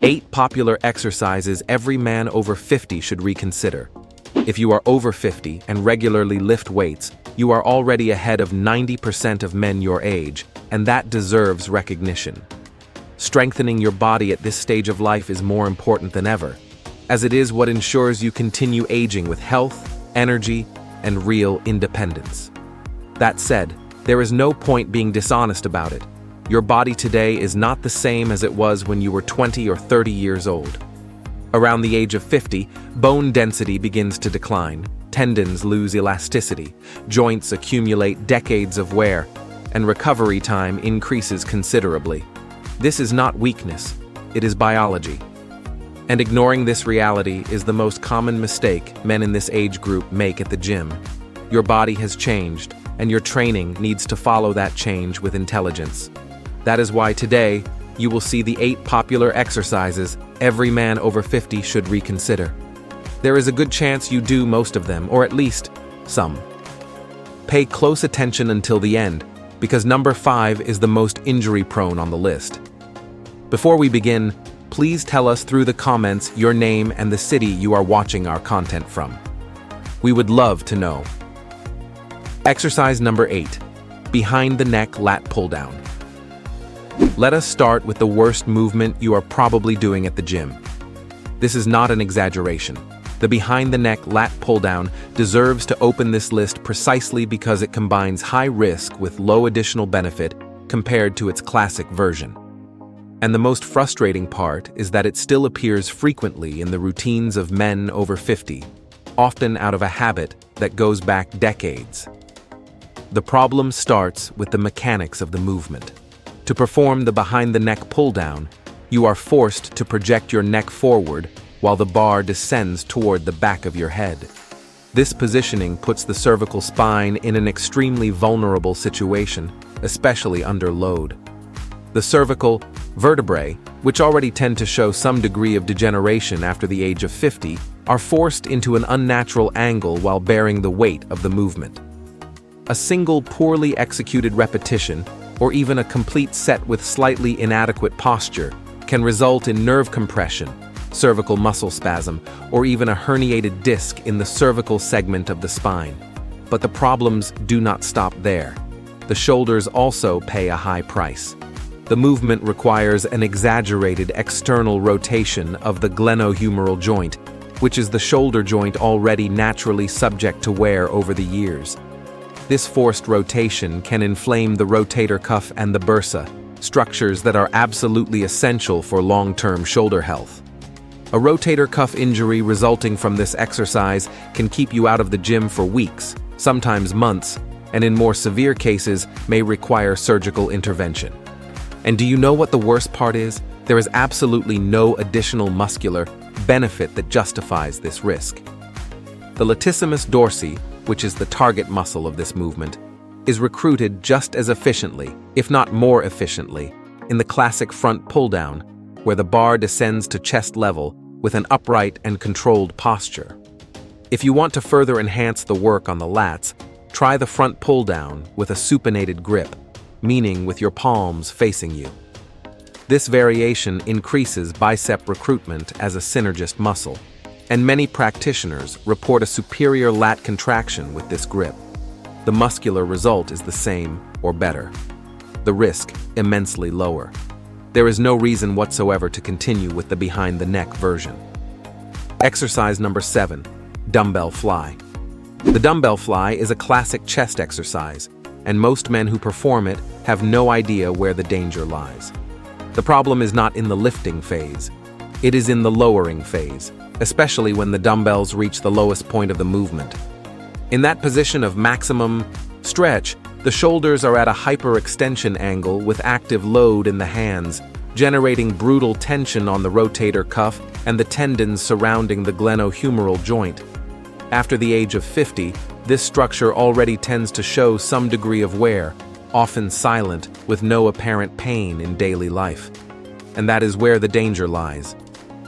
8 popular exercises every man over 50 should reconsider. If you are over 50 and regularly lift weights, you are already ahead of 90% of men your age, and that deserves recognition. Strengthening your body at this stage of life is more important than ever, as it is what ensures you continue aging with health, energy, and real independence. That said, there is no point being dishonest about it. Your body today is not the same as it was when you were 20 or 30 years old. Around the age of 50, bone density begins to decline, tendons lose elasticity, joints accumulate decades of wear, and recovery time increases considerably. This is not weakness, it is biology. And ignoring this reality is the most common mistake men in this age group make at the gym. Your body has changed, and your training needs to follow that change with intelligence. That is why today, you will see the 8 popular exercises every man over 50 should reconsider. There is a good chance you do most of them, or at least some. Pay close attention until the end, because number 5 is the most injury-prone on the list. Before we begin, please tell us through the comments your name and the city you are watching our content from. We would love to know. Exercise number 8, behind the neck lat pull down. Let us start with the worst movement you are probably doing at the gym. This is not an exaggeration. The behind the neck lat pull down deserves to open this list precisely because it combines high risk with low additional benefit compared to its classic version. And the most frustrating part is that it still appears frequently in the routines of men over 50, often out of a habit that goes back decades. The problem starts with the mechanics of the movement. To perform the behind-the-neck pull-down, you are forced to project your neck forward while the bar descends toward the back of your head. This positioning puts the cervical spine in an extremely vulnerable situation, especially under load. The cervical vertebrae, which already tend to show some degree of degeneration after the age of 50, are forced into an unnatural angle while bearing the weight of the movement. A single poorly executed repetition, or even a complete set with slightly inadequate posture, can result in nerve compression, cervical muscle spasm, or even a herniated disc in the cervical segment of the spine. But the problems do not stop there. The shoulders also pay a high price. The movement requires an exaggerated external rotation of the glenohumeral joint, which is the shoulder joint already naturally subject to wear over the years. This forced rotation can inflame the rotator cuff and the bursa, structures that are absolutely essential for long-term shoulder health. A rotator cuff injury resulting from this exercise can keep you out of the gym for weeks, sometimes months, and in more severe cases may require surgical intervention. And do you know what the worst part is? There is absolutely no additional muscular benefit that justifies this risk. The latissimus dorsi, which is the target muscle of this movement, is recruited just as efficiently, if not more efficiently, in the classic front pull-down, where the bar descends to chest level with an upright and controlled posture. If you want to further enhance the work on the lats, try the front pull-down with a supinated grip, meaning with your palms facing you. This variation increases bicep recruitment as a synergist muscle, and many practitioners report a superior lat contraction with this grip. The muscular result is the same or better. The risk immensely lower. There is no reason whatsoever to continue with the behind-the-neck version. Exercise number 7, dumbbell fly. The dumbbell fly is a classic chest exercise, and most men who perform it have no idea where the danger lies. The problem is not in the lifting phase. It is in the lowering phase, especially when the dumbbells reach the lowest point of the movement. In that position of maximum stretch, the shoulders are at a hyperextension angle with active load in the hands, generating brutal tension on the rotator cuff and the tendons surrounding the glenohumeral joint. After the age of 50, this structure already tends to show some degree of wear, often silent, with no apparent pain in daily life. And that is where the danger lies.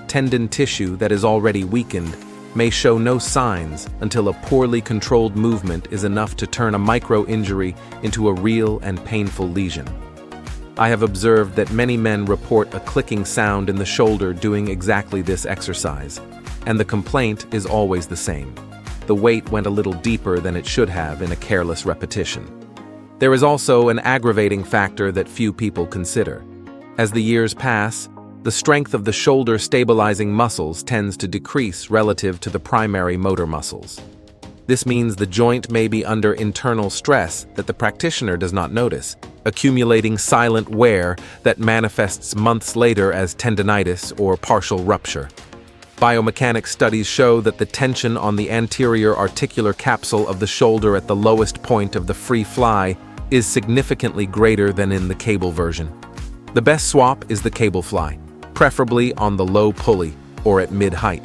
Tendon tissue that is already weakened may show no signs until a poorly controlled movement is enough to turn a micro-injury into a real and painful lesion. I have observed that many men report a clicking sound in the shoulder doing exactly this exercise, and the complaint is always the same. The weight went a little deeper than it should have in a careless repetition. There is also an aggravating factor that few people consider. As the years pass, the strength of the shoulder stabilizing muscles tends to decrease relative to the primary motor muscles. This means the joint may be under internal stress that the practitioner does not notice, accumulating silent wear that manifests months later as tendinitis or partial rupture. Biomechanics studies show that the tension on the anterior articular capsule of the shoulder at the lowest point of the free fly is significantly greater than in the cable version. The best swap is the cable fly, preferably on the low pulley or at mid-height.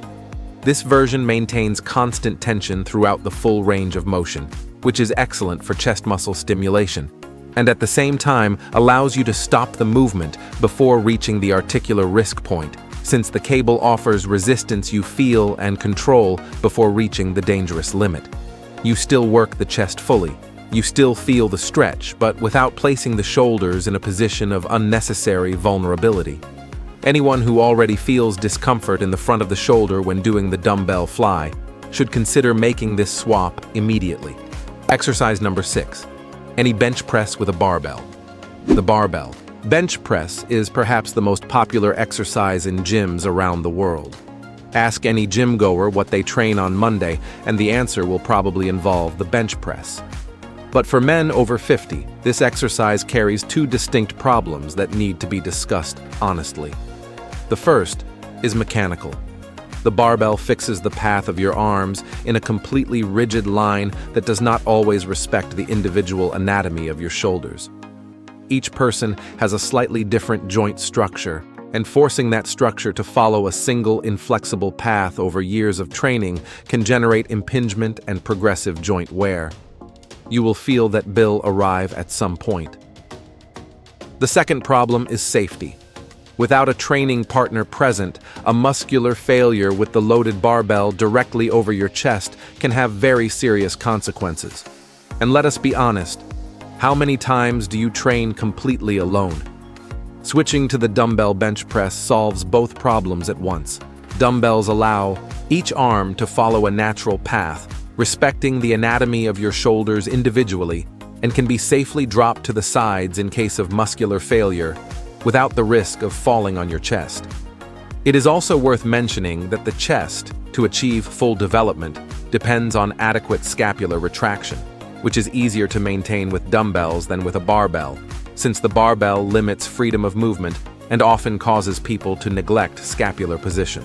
This version maintains constant tension throughout the full range of motion, which is excellent for chest muscle stimulation, and at the same time allows you to stop the movement before reaching the articular risk point, since the cable offers resistance you feel and control before reaching the dangerous limit. You still work the chest fully. You still feel the stretch, but without placing the shoulders in a position of unnecessary vulnerability. Anyone who already feels discomfort in the front of the shoulder when doing the dumbbell fly should consider making this swap immediately. Exercise number 6. Any bench press with a barbell. The barbell. Bench press is perhaps the most popular exercise in gyms around the world. Ask any gym goer what they train on Monday, and the answer will probably involve the bench press. But for men over 50, this exercise carries two distinct problems that need to be discussed honestly. The first is mechanical. The barbell fixes the path of your arms in a completely rigid line that does not always respect the individual anatomy of your shoulders. Each person has a slightly different joint structure, and forcing that structure to follow a single inflexible path over years of training can generate impingement and progressive joint wear. You will feel that bill arrive at some point. The second problem is safety. Without a training partner present, a muscular failure with the loaded barbell directly over your chest can have very serious consequences. And let us be honest, how many times do you train completely alone? Switching to the dumbbell bench press solves both problems at once. Dumbbells allow each arm to follow a natural path, respecting the anatomy of your shoulders individually, and can be safely dropped to the sides in case of muscular failure, without the risk of falling on your chest. It is also worth mentioning that the chest, to achieve full development, depends on adequate scapular retraction, which is easier to maintain with dumbbells than with a barbell, since the barbell limits freedom of movement and often causes people to neglect scapular position.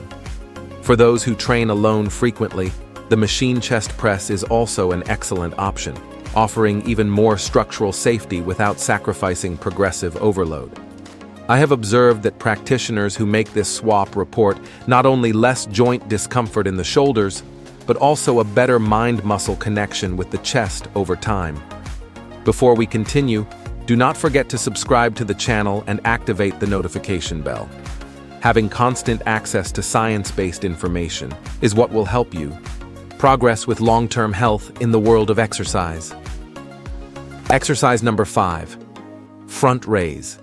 For those who train alone frequently, the machine chest press is also an excellent option, offering even more structural safety without sacrificing progressive overload. I have observed that practitioners who make this swap report not only less joint discomfort in the shoulders, but also a better mind-muscle connection with the chest over time. Before we continue, do not forget to subscribe to the channel and activate the notification bell. Having constant access to science-based information is what will help you progress with long-term health in the world of exercise. Exercise number 5. Front raise.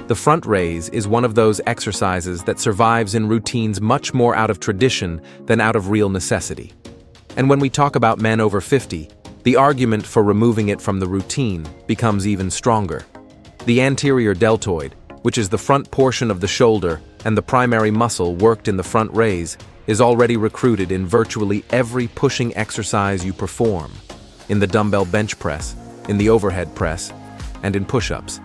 The front raise is one of those exercises that survives in routines much more out of tradition than out of real necessity. And when we talk about men over 50, the argument for removing it from the routine becomes even stronger. The anterior deltoid, which is the front portion of the shoulder and the primary muscle worked in the front raise, is already recruited in virtually every pushing exercise you perform, in the dumbbell bench press, in the overhead press, and in push-ups.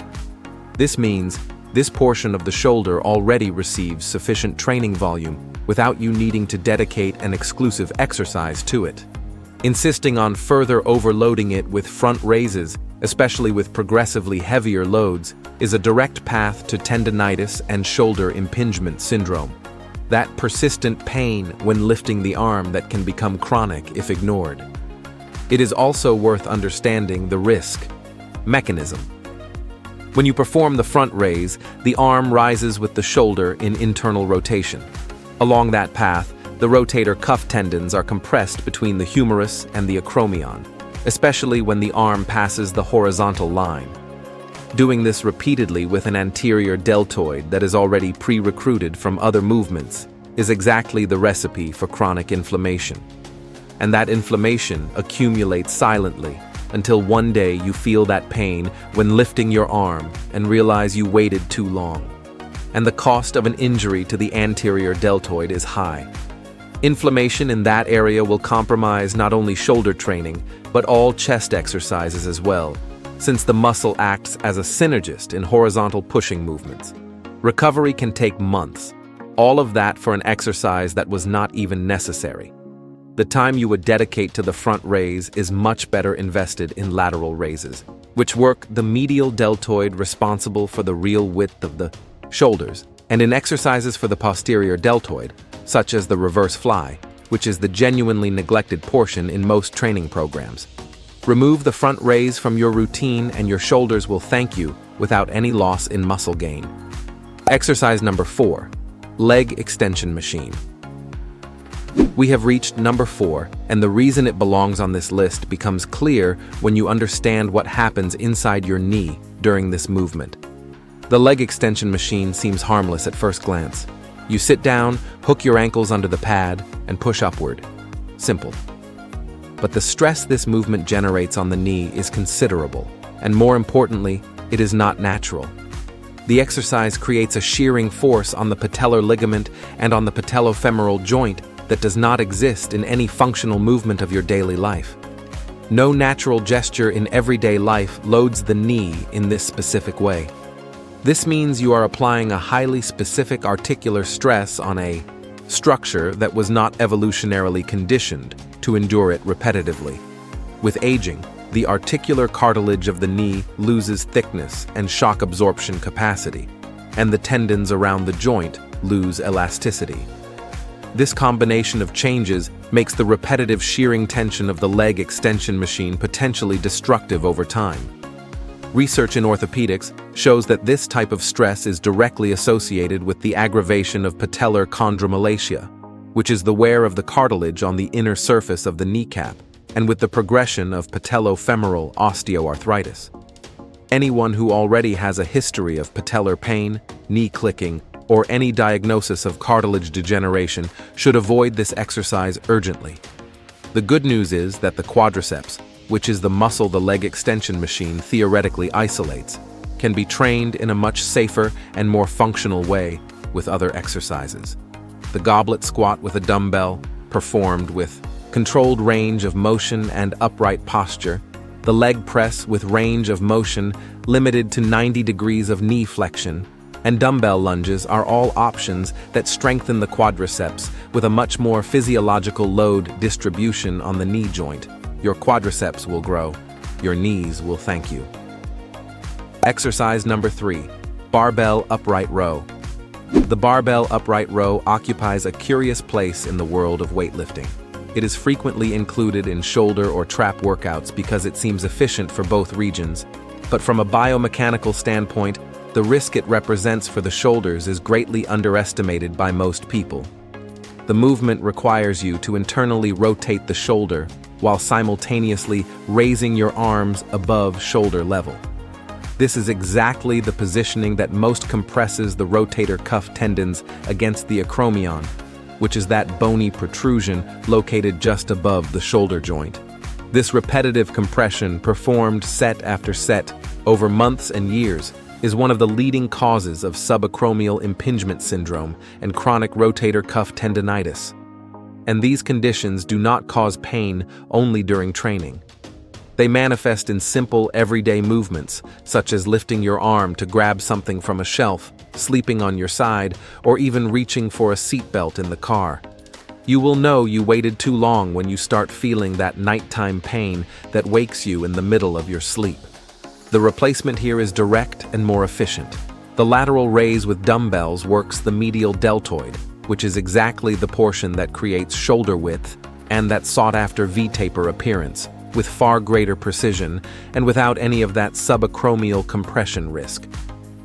This means this portion of the shoulder already receives sufficient training volume without you needing to dedicate an exclusive exercise to it. Insisting on further overloading it with front raises, especially with progressively heavier loads, is a direct path to tendinitis and shoulder impingement syndrome. That persistent pain when lifting the arm that can become chronic if ignored. It is also worth understanding the risk mechanism. When you perform the front raise, the arm rises with the shoulder in internal rotation. Along that path, the rotator cuff tendons are compressed between the humerus and the acromion, especially when the arm passes the horizontal line. Doing this repeatedly with an anterior deltoid that is already pre-recruited from other movements is exactly the recipe for chronic inflammation. And that inflammation accumulates silently until one day you feel that pain when lifting your arm and realize you waited too long. And the cost of an injury to the anterior deltoid is high. Inflammation in that area will compromise not only shoulder training, but all chest exercises as well, since the muscle acts as a synergist in horizontal pushing movements. Recovery can take months, all of that for an exercise that was not even necessary. The time you would dedicate to the front raise is much better invested in lateral raises, which work the medial deltoid responsible for the real width of the shoulders, and in exercises for the posterior deltoid, such as the reverse fly, which is the genuinely neglected portion in most training programs. Remove the front raise from your routine and your shoulders will thank you without any loss in muscle gain. Exercise number 4, leg extension machine. We have reached number 4, and the reason it belongs on this list becomes clear when you understand what happens inside your knee during this movement. The leg extension machine seems harmless at first glance. You sit down, hook your ankles under the pad, and push upward. Simple. But the stress this movement generates on the knee is considerable, and more importantly, it is not natural. The exercise creates a shearing force on the patellar ligament and on the patellofemoral joint that does not exist in any functional movement of your daily life. No natural gesture in everyday life loads the knee in this specific way. This means you are applying a highly specific articular stress on a structure that was not evolutionarily conditioned to endure it repetitively. With aging, the articular cartilage of the knee loses thickness and shock absorption capacity, and the tendons around the joint lose elasticity. This combination of changes makes the repetitive shearing tension of the leg extension machine potentially destructive over time. Research in orthopedics shows that this type of stress is directly associated with the aggravation of patellar chondromalacia, which is the wear of the cartilage on the inner surface of the kneecap, and with the progression of patellofemoral osteoarthritis. Anyone who already has a history of patellar pain, knee clicking, or any diagnosis of cartilage degeneration should avoid this exercise urgently. The good news is that the quadriceps, which is the muscle the leg extension machine theoretically isolates, can be trained in a much safer and more functional way with other exercises. The goblet squat with a dumbbell, performed with controlled range of motion and upright posture, the leg press with range of motion limited to 90 degrees of knee flexion, and dumbbell lunges are all options that strengthen the quadriceps with a much more physiological load distribution on the knee joint. Your quadriceps will grow. Your knees will thank you. Exercise number 3, barbell upright row. The barbell upright row occupies a curious place in the world of weightlifting. It is frequently included in shoulder or trap workouts because it seems efficient for both regions, but from a biomechanical standpoint, the risk it represents for the shoulders is greatly underestimated by most people. The movement requires you to internally rotate the shoulder while simultaneously raising your arms above shoulder level. This is exactly the positioning that most compresses the rotator cuff tendons against the acromion, which is that bony protrusion located just above the shoulder joint. This repetitive compression, performed set after set over months and years, is one of the leading causes of subacromial impingement syndrome and chronic rotator cuff tendinitis. And these conditions do not cause pain only during training. They manifest in simple, everyday movements, such as lifting your arm to grab something from a shelf, sleeping on your side, or even reaching for a seatbelt in the car. You will know you waited too long when you start feeling that nighttime pain that wakes you in the middle of your sleep. The replacement here is direct and more efficient. The lateral raise with dumbbells works the medial deltoid, which is exactly the portion that creates shoulder width and that sought-after V-taper appearance, with far greater precision and without any of that subacromial compression risk.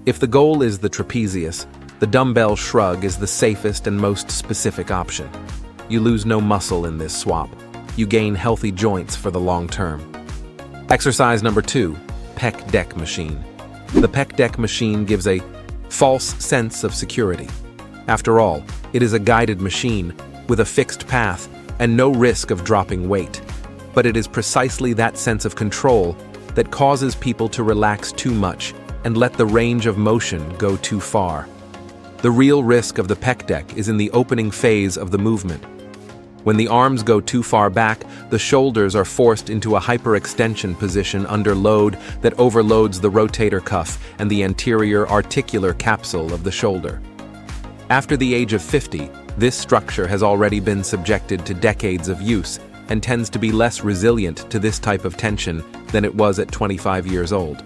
If the goal is the trapezius, the dumbbell shrug is the safest and most specific option. You lose no muscle in this swap. You gain healthy joints for the long term. Exercise number 2, pec deck machine. The pec deck machine gives a false sense of security. After all, it is a guided machine with a fixed path and no risk of dropping weight. But it is precisely that sense of control that causes people to relax too much and let the range of motion go too far. The real risk of the pec deck is in the opening phase of the movement. When the arms go too far back, the shoulders are forced into a hyperextension position under load that overloads the rotator cuff and the anterior articular capsule of the shoulder. After the age of 50, this structure has already been subjected to decades of use and tends to be less resilient to this type of tension than it was at 25 years old.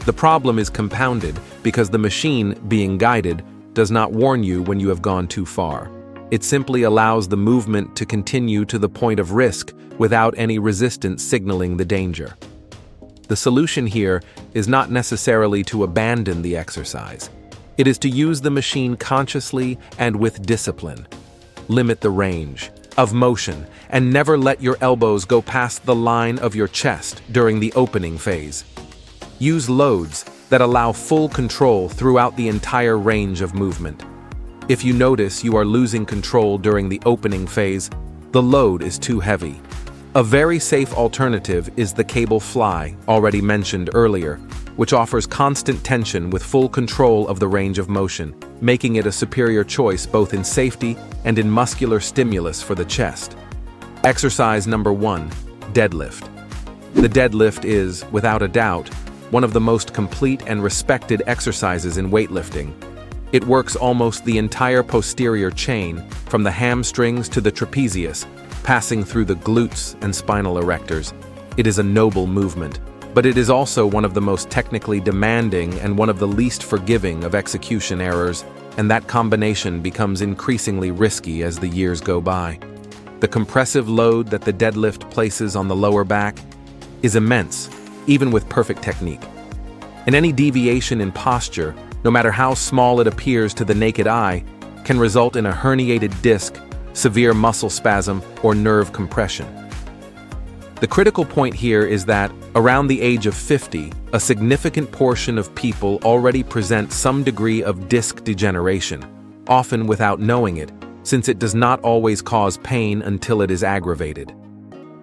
The problem is compounded because the machine, being guided, does not warn you when you have gone too far. It simply allows the movement to continue to the point of risk without any resistance signaling the danger. The solution here is not necessarily to abandon the exercise. It is to use the machine consciously and with discipline. Limit the range of motion and never let your elbows go past the line of your chest during the opening phase. Use loads that allow full control throughout the entire range of movement. If you notice you are losing control during the opening phase, the load is too heavy. A very safe alternative is the cable fly, already mentioned earlier, which offers constant tension with full control of the range of motion, making it a superior choice both in safety and in muscular stimulus for the chest. Exercise number 1, deadlift. The deadlift is, without a doubt, one of the most complete and respected exercises in weightlifting. It works almost the entire posterior chain, from the hamstrings to the trapezius, passing through the glutes and spinal erectors. It is a noble movement, but it is also one of the most technically demanding and one of the least forgiving of execution errors, and that combination becomes increasingly risky as the years go by. The compressive load that the deadlift places on the lower back is immense, even with perfect technique. And any deviation in posture, no matter how small it appears to the naked eye, can result in a herniated disc, severe muscle spasm, or nerve compression. The critical point here is that, around the age of 50, a significant portion of people already present some degree of disc degeneration, often without knowing it, since it does not always cause pain until it is aggravated.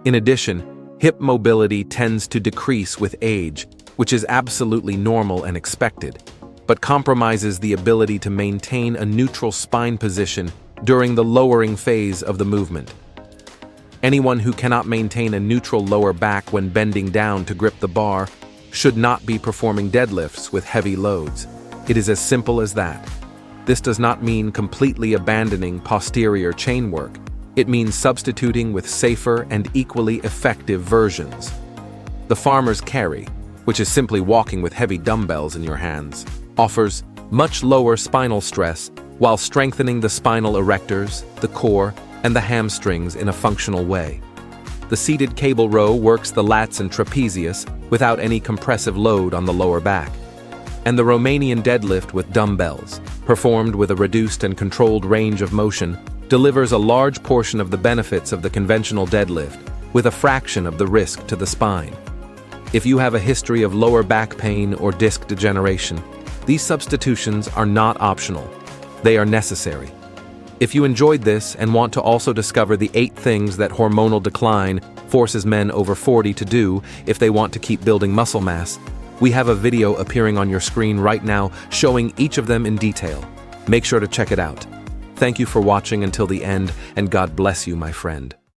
In addition, hip mobility tends to decrease with age, which is absolutely normal and expected, but compromises the ability to maintain a neutral spine position during the lowering phase of the movement. Anyone who cannot maintain a neutral lower back when bending down to grip the bar should not be performing deadlifts with heavy loads. It is as simple as that. This does not mean completely abandoning posterior chain work. It means substituting with safer and equally effective versions. The farmer's carry, which is simply walking with heavy dumbbells in your hands, offers much lower spinal stress while strengthening the spinal erectors, the core, and the hamstrings in a functional way. The seated cable row works the lats and trapezius without any compressive load on the lower back. And the Romanian deadlift with dumbbells, performed with a reduced and controlled range of motion, delivers a large portion of the benefits of the conventional deadlift with a fraction of the risk to the spine. If you have a history of lower back pain or disc degeneration, these substitutions are not optional. They are necessary. If you enjoyed this and want to also discover the 8 things that hormonal decline forces men over 40 to do if they want to keep building muscle mass, we have a video appearing on your screen right now showing each of them in detail. Make sure to check it out. Thank you for watching until the end, and God bless you, my friend.